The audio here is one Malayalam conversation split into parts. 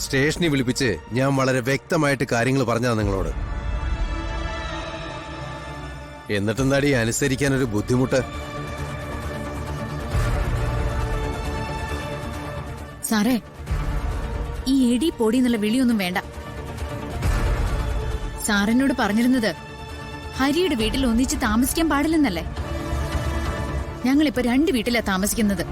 സ്റ്റേഷനിൽ വിളിപ്പിച്ച് ഞാൻ വളരെ വ്യക്തമായിട്ട് കാര്യങ്ങൾ പറഞ്ഞതാ നിങ്ങളോട്. എന്നിട്ടെന്താടി അനുസരിക്കാൻ ഒരു ബുദ്ധിമുട്ട്? സാറേ, ഈ എടി പൊടി എന്നുള്ള വിളിയൊന്നും വേണ്ട. സാറിനോട് പറഞ്ഞിരുന്നത് ഹരിയുടെ വീട്ടിൽ ഒന്നിച്ച് താമസിക്കാൻ പാടില്ലെന്നല്ലേ? ഞങ്ങളിപ്പോ 2 വീട്ടിലാ താമസിക്കുന്നത്.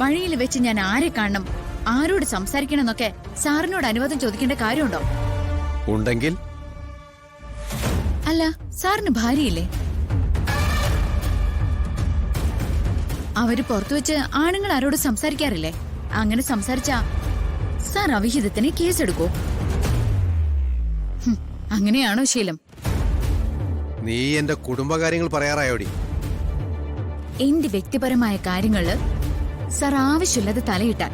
വഴിയിൽ വെച്ച് ഞാൻ ആരെ കാണണം, ആരോട് സംസാരിക്കണം എന്നൊക്കെ സാറിനോട് അനുവാദം ചോദിക്കേണ്ട കാര്യമുണ്ടോ? ഉണ്ടെങ്കിൽ അല്ല, സാറിന് ഭാര്യയില്ലേ? അവര് പുറത്തുവെച്ച് ആണുങ്ങൾ ആരോട് സംസാരിക്കാറില്ലേ? അങ്ങനെ സംസാരിച്ചാ സാർ അവിഹിതത്തിന് കേസെടുക്കോ? അങ്ങനെയാണോ ശീലം? നീ എന്റെ കുടുംബകാര്യങ്ങൾ പറയാറായോടി? എന്റെ വ്യക്തിപരമായ കാര്യങ്ങള് സാർ ആവശ്യമില്ലാതെ തലയിട്ടാൽ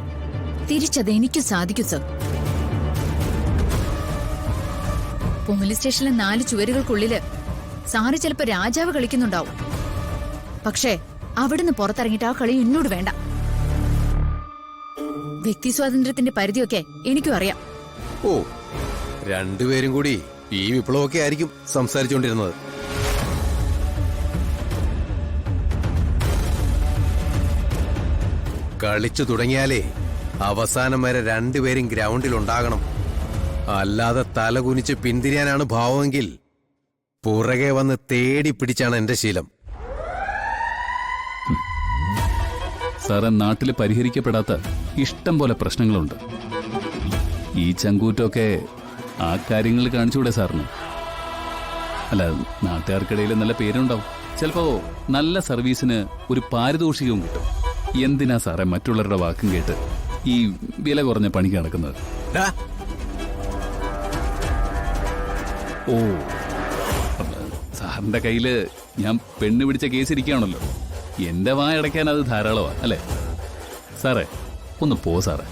തിരിച്ചത് എനിക്ക് സാധിക്കും സർ. പോലീസ് സ്റ്റേഷനിലെ 4 ചുവരുകൾക്കുള്ളില് സാറ് ചിലപ്പോ രാജാവ് കളിക്കുന്നുണ്ടാവും. പക്ഷേ അവിടുന്ന് പുറത്തിറങ്ങിയിട്ട് ആ കളി എന്നോട് വേണ്ട. വ്യക്തി സ്വാതന്ത്ര്യത്തിന്റെ പരിധിയൊക്കെ എനിക്കും അറിയാം. ഓ, രണ്ടുപേരും കൂടി ഈ വിപ്ലവമൊക്കെ ആയിരിക്കും സംസാരിച്ചുകൊണ്ടിരുന്നത്. കളിച്ചു തുടങ്ങിയാലേ അവസാനം വരെ രണ്ടുപേരും ഗ്രൗണ്ടിൽ ഉണ്ടാകണം. അല്ലാതെ തലകുനിച്ച് പിന്തിരിയാനാണ് ഭാവമെങ്കിൽ പുറകെ വന്ന് തേടി പിടിച്ചാണ് എന്റെ ശീലം. സാറേ, നാട്ടിൽ പരിഹരിക്കപ്പെടാത്ത ഇഷ്ടം പോലെ പ്രശ്നങ്ങളുണ്ട്. ഈ ചങ്കൂറ്റൊക്കെ ആ കാര്യങ്ങൾ കാണിച്ചുകൂടെ സാറിന്? അല്ല, നാട്ടുകാർക്കിടയിൽ നല്ല പേരുണ്ടാവും. ചിലപ്പോ നല്ല സർവീസിന് ഒരു പാരിതോഷികവും കിട്ടും. എന്തിനാ സാറേ മറ്റുള്ളവരുടെ വാക്കും കേട്ട് ഈ വില കുറഞ്ഞ പണിക്ക് നടക്കുന്നത്? ഓ, സാറിന്റെ കയ്യില് ഞാൻ പെണ്ണ് പിടിച്ച കേസ് ഇരിക്കുകയാണല്ലോ. എന്റെ വായടയ്ക്കാൻ അത് ധാരാളമാണ് അല്ലേ? സാറേ, ഒന്ന് പോ സാറേ.